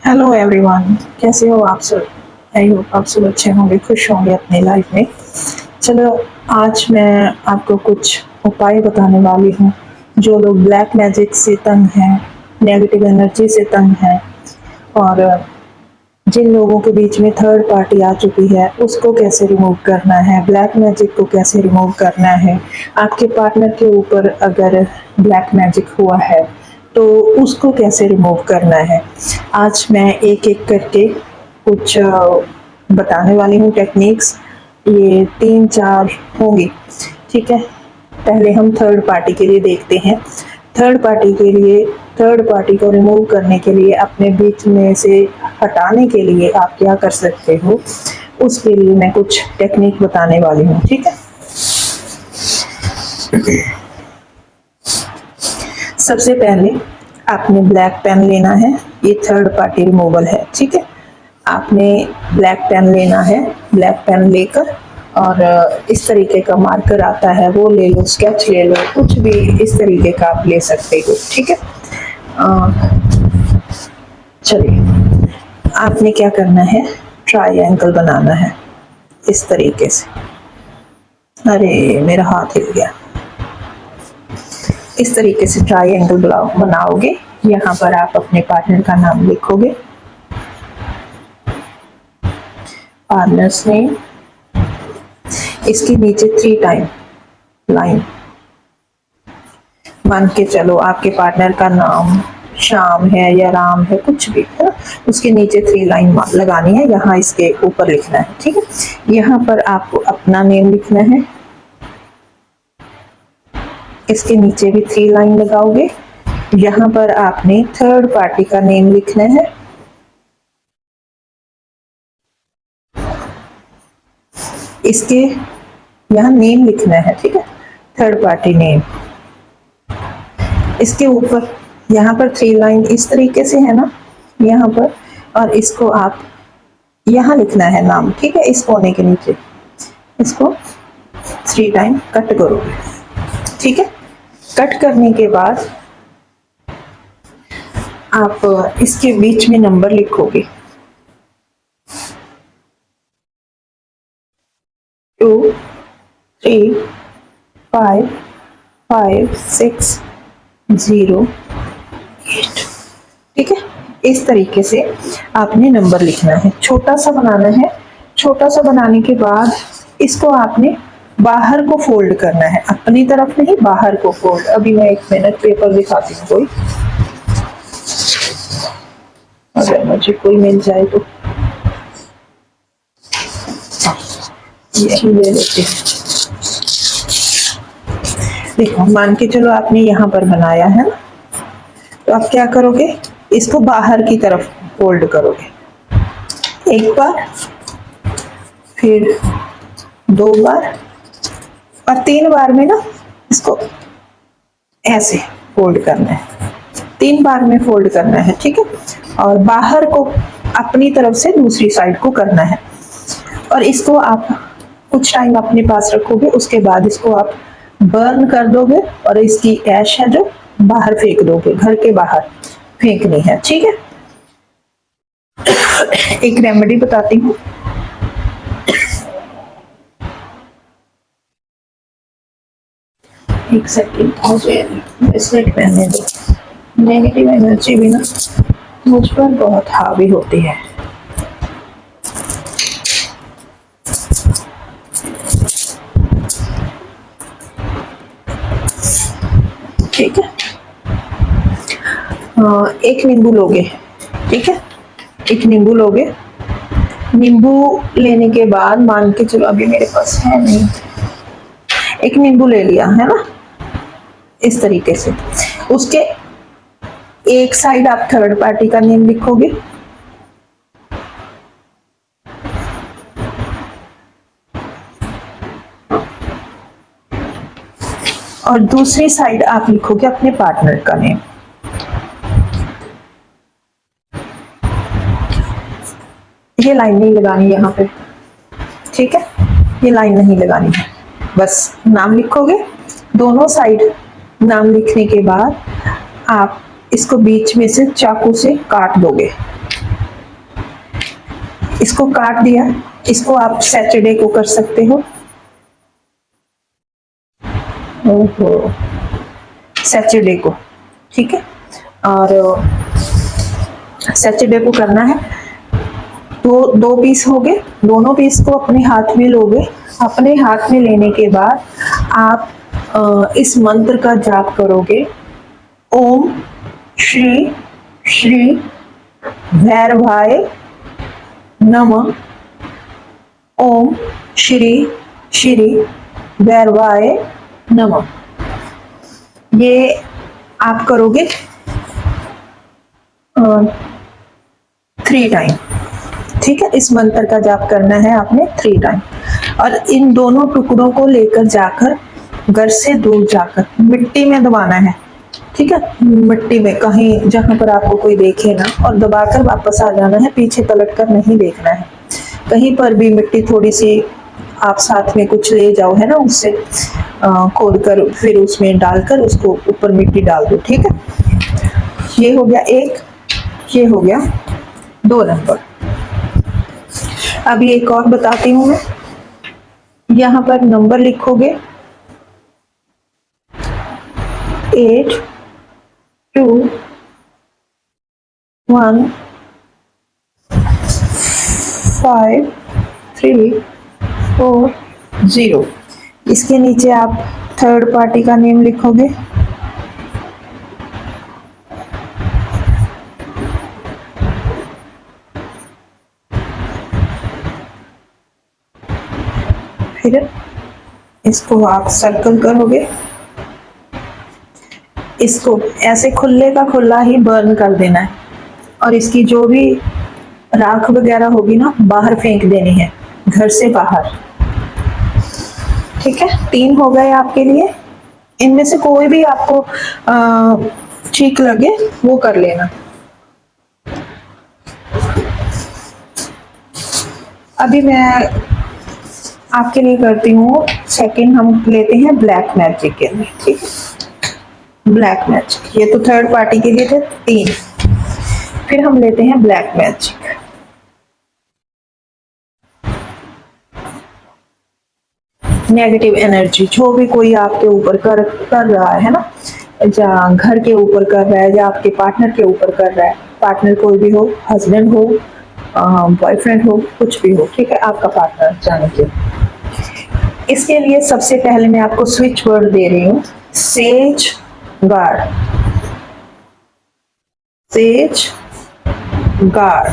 Hello everyone, कैसे हो आप सब? आई होप आप सब अच्छे होंगे, खुश होंगे अपनी लाइफ में। चलो, आज मैं आपको कुछ उपाय बताने वाली हूँ। जो लोग ब्लैक मैजिक से तंग हैं, नेगेटिव एनर्जी से तंग हैं, और जिन लोगों के बीच में थर्ड पार्टी आ चुकी है उसको कैसे रिमूव करना है, ब्लैक मैजिक को कैसे रिमूव करना है। आपके पार्टनर के ऊपर अगर ब्लैक मैजिक हुआ है तो उसको कैसे रिमूव करना है। आज मैं एक एक करके कुछ बताने वाली हूँ टेक्निक्स। ये 3-4 होंगी, ठीक है। पहले हम थर्ड पार्टी के लिए देखते हैं। थर्ड पार्टी के लिए, थर्ड पार्टी को रिमूव करने के लिए, अपने बीच में से हटाने के लिए आप क्या कर सकते हो, उसके लिए मैं कुछ टेक्निक बताने वाली हूँ, ठीक है। सबसे पहले आपने ब्लैक पेन लेना है। ये थर्ड पार्टी रिमूवल है, ठीक है। आपने ब्लैक पेन लेना है। ब्लैक पेन लेकर और इस तरीके का मार्कर आता है वो ले लो, स्केच ले लो, कुछ भी इस तरीके का आप ले सकते हो, ठीक है। चलिए, आपने क्या करना है, ट्रायंगल बनाना है इस तरीके से। अरे मेरा हाथ हिल गया। इस तरीके से ट्रायंगल बनाओगे। यहाँ पर आप अपने पार्टनर का नाम लिखोगे, पार्टनर्स नेम। इसके नीचे 3 टाइम लाइन, मान के चलो आपके पार्टनर का नाम श्याम है या राम है, कुछ भी है ना, उसके नीचे 3 लाइन लगानी है। यहाँ इसके ऊपर लिखना है, ठीक है। यहाँ पर आपको अपना नेम लिखना है। इसके नीचे भी 3 लाइन लगाओगे। यहाँ पर आपने थर्ड पार्टी का नेम लिखना है। इसके यहाँ नेम लिखना है, ठीक है, थर्ड पार्टी नेम। इसके ऊपर यहाँ पर 3 लाइन इस तरीके से है ना, यहाँ पर, और इसको आप यहाँ लिखना है नाम, ठीक है। इस कोने के नीचे इसको 3 टाइम कट करोगे, ठीक है। कट करने के बाद आप इसके बीच में नंबर लिखोगे, 2 3 5 5 6 0 8, ठीक है। इस तरीके से आपने नंबर लिखना है, छोटा सा बनाना है। छोटा सा बनाने के बाद इसको आपने बाहर को फोल्ड करना है, अपनी तरफ नहीं, बाहर को फोल्ड। अभी मैं 1 मिनट पेपर दिखाती हूँ कोई, अगर मुझे कोई मिल जाए तो। ये ले लेते हैं। देखो, मान के चलो आपने यहाँ पर बनाया है ना, तो आप क्या करोगे, इसको बाहर की तरफ फोल्ड करोगे। 1 बार, फिर 2 बार, और 3 बार में ना इसको ऐसे फोल्ड करना है। 3 बार में फोल्ड करना है, ठीक है। और बाहर को अपनी तरफ से दूसरी साइड को करना है। और इसको आप कुछ टाइम अपने पास रखोगे, उसके बाद इसको आप बर्न कर दोगे और इसकी ऐश है जो बाहर फेंक दोगे, घर के बाहर फेंकनी है, ठीक है। एक रेमेडी बताती हूँ। एक सेकेंड, मुझे ब्रेसलेट पहनने दो। नेगेटिव एनर्जी भी ना मुझ पर बहुत हावी होती है। ठीक है, एक नींबू लोगे, ठीक है। एक नींबू लोगे। नींबू लेने के बाद मान के चलो, अभी मेरे पास है नहीं, एक नींबू ले लिया है ना, इस तरीके से। उसके एक साइड आप थर्ड पार्टी का नेम लिखोगे, और दूसरी साइड आप लिखोगे अपने पार्टनर का नेम। ये लाइन नहीं लगानी यहाँ पे, ठीक है, ये लाइन नहीं लगानी है, बस नाम लिखोगे। दोनों साइड नाम लिखने के बाद आप इसको बीच में से चाकू से काट दोगे, इसको काट दिया, इसको आप सैटरडे को कर सकते हो। ओहो, सैटरडे को, ठीक है। और सैटरडे को करना है। तो दो पीस हो गए, दोनों पीस को अपने हाथ में लोगे। अपने हाथ में लेने के बाद आप इस मंत्र का जाप करोगे। ओम श्री श्री भैरवाय नमः। ओम श्री श्री भैरवाय नमः। ये आप करोगे 3 टाइम, ठीक है। इस मंत्र का जाप करना है आपने 3 टाइम। और इन दोनों टुकड़ों को लेकर जाकर घर से दूर जाकर मिट्टी में दबाना है, ठीक है। मिट्टी में कहीं जहां पर आपको कोई देखे ना, और दबाकर वापस आ जाना है, पीछे पलट कर नहीं देखना है। कहीं पर भी मिट्टी थोड़ी सी आप साथ में कुछ ले जाओ, है ना, उससे खोद कर फिर उसमें डालकर उसको ऊपर मिट्टी डाल दो, ठीक है। ये हो गया एक, ये हो गया 2 नंबर। अभी एक और बताती हूँ मैं। यहाँ पर नंबर लिखोगे 8 2 1 5 3 4 0। इसके नीचे आप थर्ड पार्टी का नेम लिखोगे। फिर इसको आप सर्कल करोगे। इसको ऐसे खुले का खुला ही बर्न कर देना है, और इसकी जो भी राख वगैरह होगी ना, बाहर फेंक देनी है, घर से बाहर, ठीक है। 3 हो गए आपके लिए। इनमें से कोई भी आपको ठीक लगे वो कर लेना। अभी मैं आपके लिए करती हूँ सेकंड। हम लेते हैं ब्लैक मैजिक के लिए, ठीक है। ब्लैक मैजिक, ये तो थर्ड पार्टी के लिए थे 3। फिर हम लेते हैं ब्लैक मैजिक। नेगेटिव एनर्जी जो भी कोई आपके ऊपर कर रहा है ना, या घर के ऊपर कर रहा है, या आपके पार्टनर के ऊपर कर रहा है, पार्टनर कोई भी हो, हस्बैंड हो, बॉयफ्रेंड हो, कुछ भी हो, ठीक है, आपका पार्टनर जाने के। इसके लिए सबसे पहले मैं आपको स्विच वर्ड दे रही हूँ, सेज गार्ड। सेज गार्ड,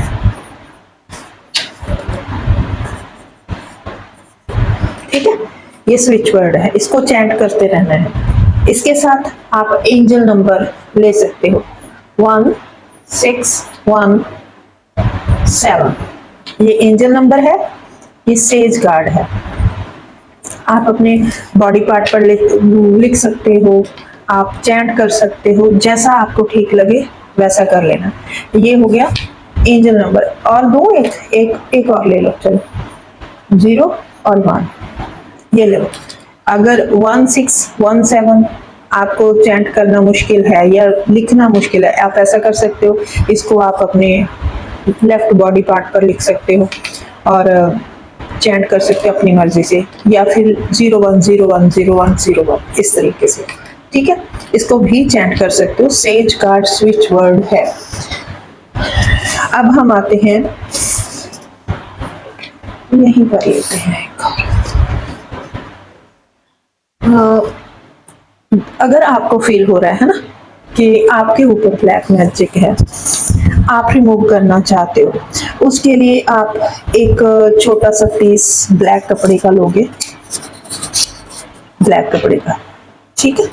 ठीक है। ये स्विच वर्ड है, इसको चैंट करते रहना है। इसके साथ आप एंजल नंबर ले सकते हो 1 6 1 7। ये एंजल नंबर है, ये सेज गार्ड है। आप अपने बॉडी पार्ट पर लिख सकते हो, आप चैंट कर सकते हो, जैसा आपको ठीक लगे वैसा कर लेना। ये हो गया एंजल नंबर। और दो, एक और ले लो, चलो 0 और 1, ये लो। अगर 1 6 1 7 आपको चैंट करना मुश्किल है या लिखना मुश्किल है, आप ऐसा कर सकते हो, इसको आप अपने लेफ्ट बॉडी पार्ट पर लिख सकते हो और चैंट कर सकते हो अपनी मर्जी से, या फिर 0 1 0 1 0 1 0 1 इस तरीके से, ठीक है। इसको भी चैंट कर सकते हो। सेज गार्ड स्विच वर्ड है। अब हम आते हैं, यहीं पर लेते हैं अगर आपको फील हो रहा है ना कि आपके ऊपर ब्लैक मैजिक है, आप रिमूव करना चाहते हो, उसके लिए आप एक छोटा सा पीस ब्लैक कपड़े का लोगे, ब्लैक कपड़े का, ठीक है।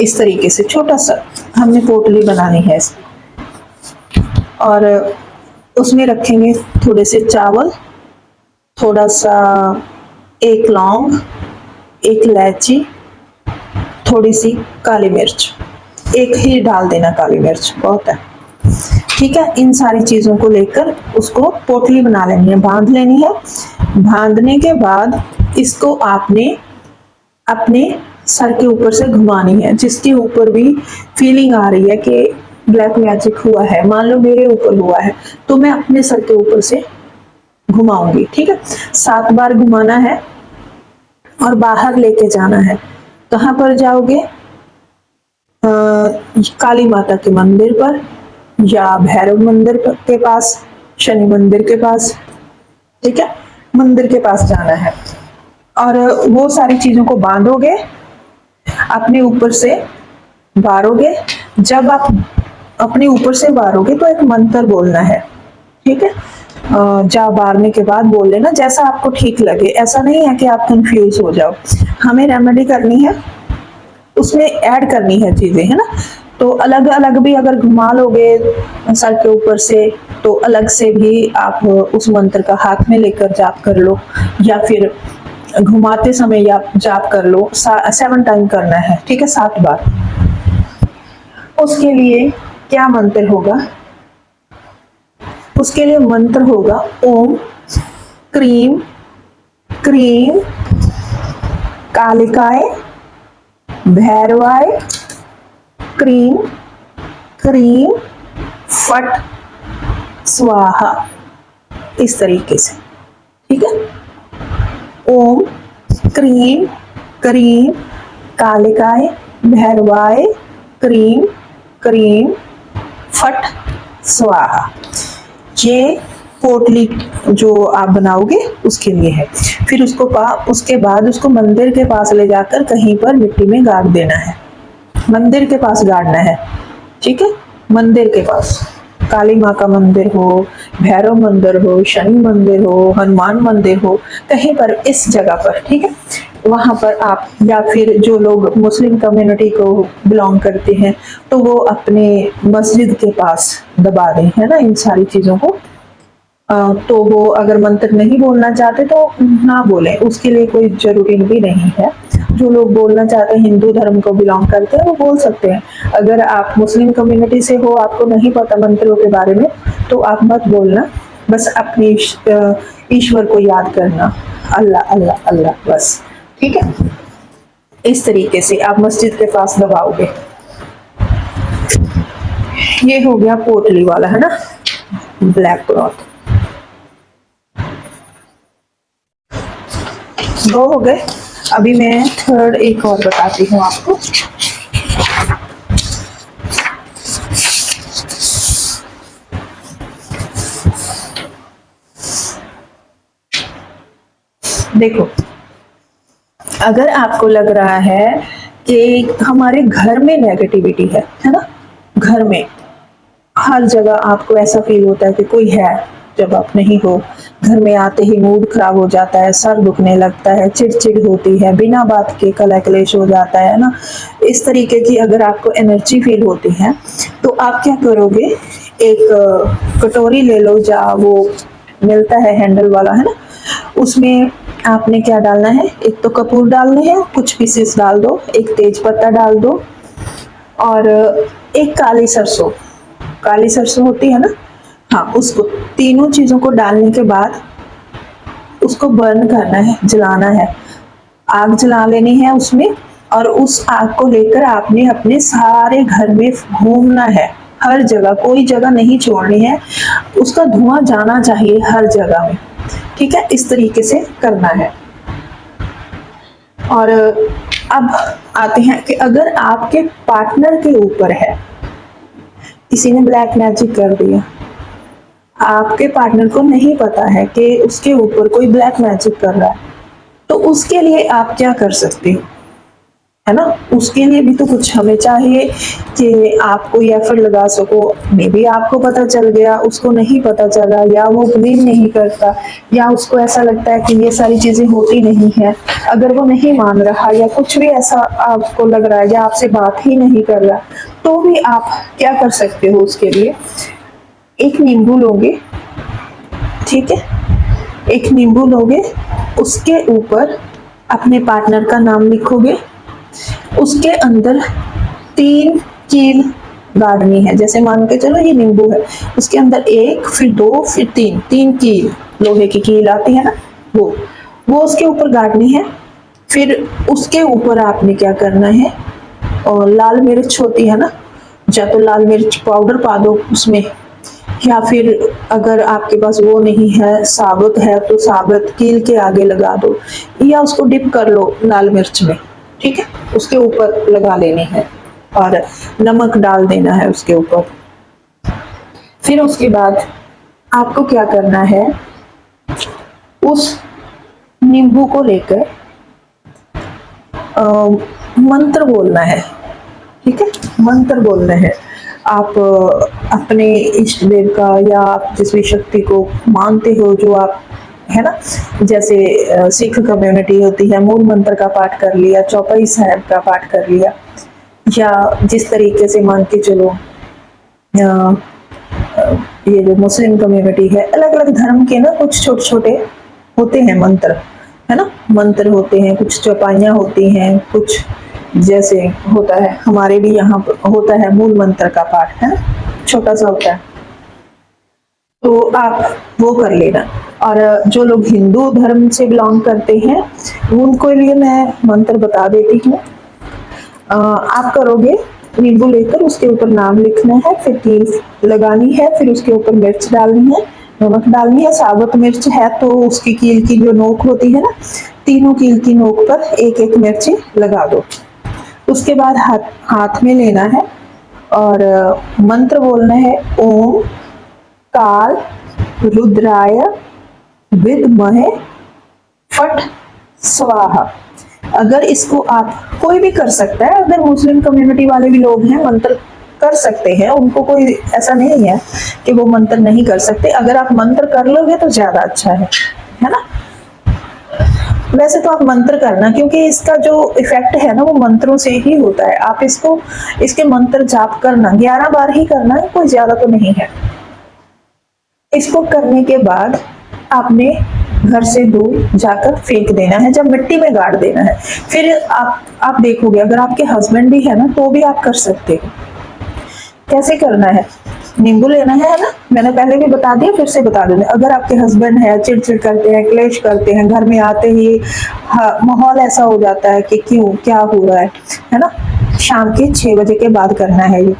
इस तरीके से छोटा सा हमने पोटली बनानी है और उसमें रखेंगे थोड़े से चावल, थोड़ा सा, एक लौंग, एक इलायची, थोड़ी सी काली मिर्च, एक ही डाल देना काली मिर्च, बहुत है, ठीक है। इन सारी चीजों को लेकर उसको पोटली बना लेनी है, बांध लेनी है। बांधने के बाद इसको आपने अपने सर के ऊपर से घुमानी है। जिसके ऊपर भी फीलिंग आ रही है कि ब्लैक मैजिक हुआ है, मान लो मेरे ऊपर हुआ है, तो मैं अपने सर के ऊपर से घुमाऊंगी, ठीक है। 7 बार घुमाना है और बाहर लेके जाना है। कहाँ पर जाओगे? काली माता के मंदिर पर, या भैरव मंदिर के पास, शनि मंदिर के पास, ठीक है, मंदिर के पास जाना है। और वो सारी चीजों को बांधोगे, अपने ऊपर से बारोगे। जब आप अपने ऊपर से बारोगे तो एक मंत्र बोलना है, ठीक है। जा बारने के बाद बोल लेना जैसा आपको ठीक लगे, ऐसा नहीं है कि आप कंफ्यूज हो जाओ। हमें रेमेडी करनी है, उसमें ऐड करनी है चीजें, है ना। तो अलग अलग भी अगर घुमा लोगे सर के ऊपर से, तो अलग से भी आप उस मंत्र का हाथ में लेकर जाप कर लो, या फिर घुमाते समय या जाप कर लो। 7 टाइम करना है, ठीक है, 7 बार। उसके लिए क्या मंत्र होगा? उसके लिए मंत्र होगा ओम क्रीम क्रीम कालिकाय भैरवाय क्रीम क्रीम फट स्वाहा, इस तरीके से, ठीक है। ओम क्रीम क्रीम कालिकाय भैरवाय क्रीम क्रीम फट स्वाहा। ये पोटली जो आप बनाओगे उसके लिए है। फिर उसके बाद उसको मंदिर के पास ले जाकर कहीं पर मिट्टी में गाड़ देना है। मंदिर के पास गाड़ना है, ठीक है, मंदिर के पास। काली माँ का मंदिर हो, भैरव मंदिर हो, शनि मंदिर हो, हनुमान मंदिर हो, कहीं पर इस जगह पर, ठीक है। वहां पर आप, या फिर जो लोग मुस्लिम कम्युनिटी को बिलोंग करते हैं तो वो अपने मस्जिद के पास दबा दें, है ना, इन सारी चीजों को। तो वो अगर मंत्र नहीं बोलना चाहते तो ना बोले, उसके लिए कोई जरूरी भी नहीं है। जो लोग बोलना चाहते हैं, हिंदू धर्म को बिलोंग करते हैं, वो बोल सकते हैं। अगर आप मुस्लिम कम्युनिटी से हो, आपको नहीं पता मंत्रों के बारे में, तो आप मत बोलना। बस अपने ईश्वर को याद करना, अल्लाह अल्लाह अल्लाह, बस, ठीक है। इस तरीके से आप मस्जिद के पास दबाओगे। ये हो गया पोटली वाला, है ना, ब्लैक क्लॉथ। 2 हो गए। अभी मैं थर्ड एक और बताती हूँ आपको। देखो, अगर आपको लग रहा है कि हमारे घर में नेगेटिविटी है ना, घर में हर जगह आपको ऐसा फील होता है कि कोई है, जब आप नहीं हो, घर में आते ही मूड खराब हो जाता है, सर दुखने लगता है, चिड़चिड़ होती है, बिना बात के कलह क्लेश हो जाता है ना, इस तरीके की अगर आपको एनर्जी फील होती है, तो आप क्या करोगे? एक कटोरी ले लो, जहाँ वो मिलता है हैंडल वाला, है ना, उसमें आपने क्या डालना है? एक तो कपूर डालने हैं, कुछ पीसेस डाल दो, एक तेज पत्ता डाल दो, और एक काली सरसों होती है ना, हाँ, उसको, तीनों चीजों को डालने के बाद उसको बर्न करना है, जलाना है, आग जला लेनी है उसमें। और उस आग को लेकर आपने अपने सारे घर में घूमना है, हर जगह, कोई जगह नहीं छोड़नी है, उसका धुआं जाना चाहिए हर जगह में, ठीक है। इस तरीके से करना है। और अब आते हैं कि अगर आपके पार्टनर के ऊपर है, किसी ने ब्लैक मैजिक कर दिया, आपके पार्टनर को नहीं पता है कि उसके ऊपर कोई ब्लैक मैजिक कर रहा है, तो उसके लिए आप क्या कर सकते हो, है ना। उसके लिए भी तो कुछ हमें चाहिए कि आप कोई एफर्ट लगा सको। मे बी आपको पता चल गया, उसको नहीं पता चला, या वो बिलीव नहीं करता, या उसको ऐसा लगता है कि ये सारी चीजें होती नहीं है। अगर वो नहीं मान रहा, या कुछ भी ऐसा आपको लग रहा है, या आपसे बात ही नहीं कर रहा, तो भी आप क्या कर सकते हो? उसके लिए एक नींबू लोगे, ठीक है, एक नींबू लोगे, उसके ऊपर अपने पार्टनर का नाम लिखोगे, उसके अंदर 3 कील गाड़नी है। जैसे मान के चलो ये नींबू है, उसके अंदर 1, फिर 2, फिर 3 कील, लोहे की कील आती है ना, वो उसके ऊपर गाड़नी है। फिर उसके ऊपर आपने क्या करना है, और लाल मिर्च होती है ना, या तो लाल मिर्च पाउडर पा दो उसमें, या फिर अगर आपके पास वो नहीं है, साबुत है, तो साबुत कील के आगे लगा दो, या उसको डिप कर लो लाल मिर्च में, ठीक है, उसके ऊपर लगा लेनी है और नमक डाल देना है उसके ऊपर। फिर उसके बाद आपको क्या करना है, उस नींबू को लेकर मंत्र बोलना है, ठीक है, मंत्र बोलना है। आप अपने इष्ट देव का या आप जिस भी शक्ति को मानते हो, जो आप, है ना, जैसे सिख कम्युनिटी होती है, मूल मंत्र का पाठ कर लिया, चौपाई साहब का पाठ कर लिया, या जिस तरीके से मान के चलो ये जो मुस्लिम कम्युनिटी है, अलग अलग धर्म के ना कुछ छोटे छोटे होते हैं मंत्र, है ना, मंत्र होते हैं, कुछ चौपाइयाँ होती हैं, कुछ जैसे होता है हमारे भी यहाँ होता है मूल मंत्र का पाठ, है ना, छोटा सा होता है, तो आप वो कर लेना। और जो लोग हिंदू धर्म से बिलोंग करते हैं उनको लिए मैं मंत्र बता देती हूँ। आप करोगे, नींबू लेकर उसके ऊपर नाम लिखना है, फिर कील लगानी है, फिर उसके ऊपर मिर्च डालनी है, नमक डालनी है, साबुत मिर्च है तो उसकी कील की जो नोक होती है ना, तीनों कील की नोक पर एक एक मिर्ची लगा दो। उसके बाद हाथ में लेना है और मंत्र बोलना है, ओम काल रुद्राय विद्महे फट स्वाहा। अगर इसको आप, कोई भी कर सकता है, अगर मुस्लिम कम्युनिटी वाले भी लोग हैं मंत्र कर सकते हैं, उनको कोई ऐसा नहीं है कि वो मंत्र नहीं कर सकते, अगर आप मंत्र कर लोगे तो ज्यादा अच्छा है ना। वैसे तो आप मंत्र करना, क्योंकि इसका जो इफेक्ट है ना वो मंत्रों से ही होता है। आप इसको, इसके मंत्र जाप करना 11 बार ही करना है, कोई ज्यादा तो नहीं है। इसको करने के बाद आपने घर से दूर जाकर फेंक देना है, जब मिट्टी में गाड़ देना है। फिर आप देखोगे, अगर आपके हस्बैंड भी है ना तो भी आप कर सकते हो। कैसे करना है, नींबू लेना है ना, मैंने पहले भी बता दिया, फिर से बता दूंगी। अगर आपके हस्बैंड है, चिड़चिड़ करते हैं, क्लेश करते हैं, घर में आते ही माहौल ऐसा हो जाता है कि क्यों, क्या हो रहा है ना, शाम के 6 बजे के बाद करना है ये।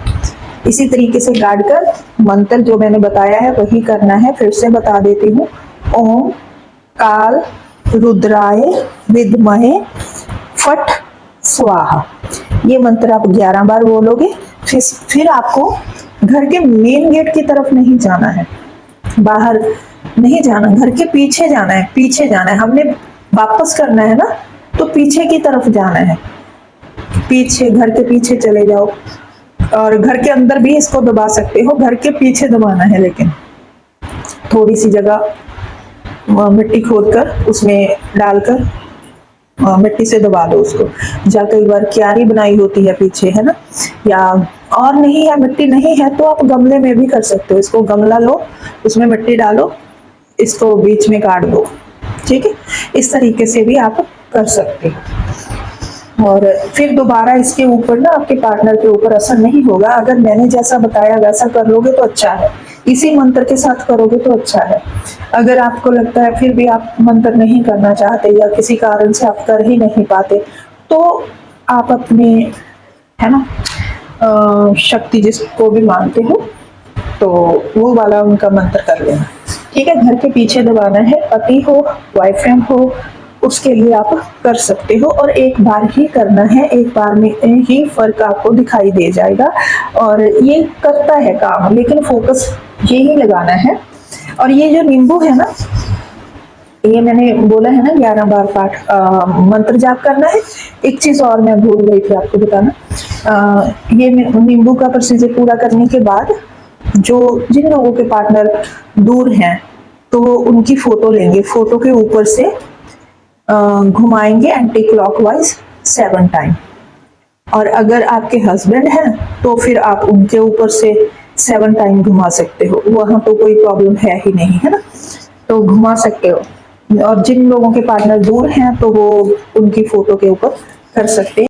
इसी तरीके से गाड़ कर मंत्र जो मैंने बताया है वही करना है। फिर से बता देती हूँ, ओम काल रुद्राय विद्महे फट स्वाहा। ये मंत्र आप 11 बार बोलोगे। फिर आपको घर के मेन गेट की तरफ नहीं जाना है, बाहर नहीं जाना, घर के पीछे जाना है, पीछे जाना है। हमने वापस करना है ना, तो पीछे की तरफ जाना है, पीछे, घर के पीछे चले जाओ। और घर के अंदर भी इसको दबा सकते हो, घर के पीछे दबाना है, लेकिन थोड़ी सी जगह मिट्टी खोदकर उसमें डालकर मिट्टी से दबा दो उसको। या कई बार क्यारी बनाई होती है पीछे, है ना, या और नहीं है, मिट्टी नहीं है तो आप गमले में भी कर सकते हो। इसको गमला लो, उसमें मिट्टी डालो, इसको बीच में काट दो, ठीक है, इस तरीके से भी आप कर सकते हो। और फिर दोबारा इसके ऊपर ना आपके पार्टनर के ऊपर असर नहीं होगा। अगर मैंने जैसा बताया वैसा कर लोगे तो अच्छा है, इसी मंत्र के साथ करोगे तो अच्छा है। अगर आपको लगता है फिर भी आप मंत्र नहीं करना चाहते या किसी कारण से आप कर ही नहीं पाते, तो आप अपने, है ना, शक्ति जिसको भी मानते हो तो वो वाला उनका मंत्र कर लेना, ठीक है। घर के पीछे दबाना है, पति हो, बॉयफ्रेंड हो, उसके लिए आप कर सकते हो। और एक बार ही करना है, एक बार में ही फर्क आपको दिखाई दे जाएगा। और ये करता है काम, लेकिन फोकस यही लगाना है। और ये जो नींबू है ना, ये मैंने बोला है ना 11 बार पाठ मंत्र जाप करना है। एक चीज और मैं भूल गई थी आपको बताना, ये नींबू का प्रोसीजर पूरा करने के बाद जो जिन लोगों के पार्टनर दूर हैं तो वो उनकी फोटो लेंगे, फोटो के ऊपर से घुमाएंगे एंटी क्लॉकवाइज 7 टाइम। और अगर आपके हस्बैंड हैं तो फिर आप उनके ऊपर से 7 टाइम घुमा सकते हो, वहां तो कोई प्रॉब्लम है ही नहीं, है ना, तो घुमा सकते हो। और जिन लोगों के पार्टनर दूर हैं तो वो उनकी फोटो के ऊपर कर सकते हैं।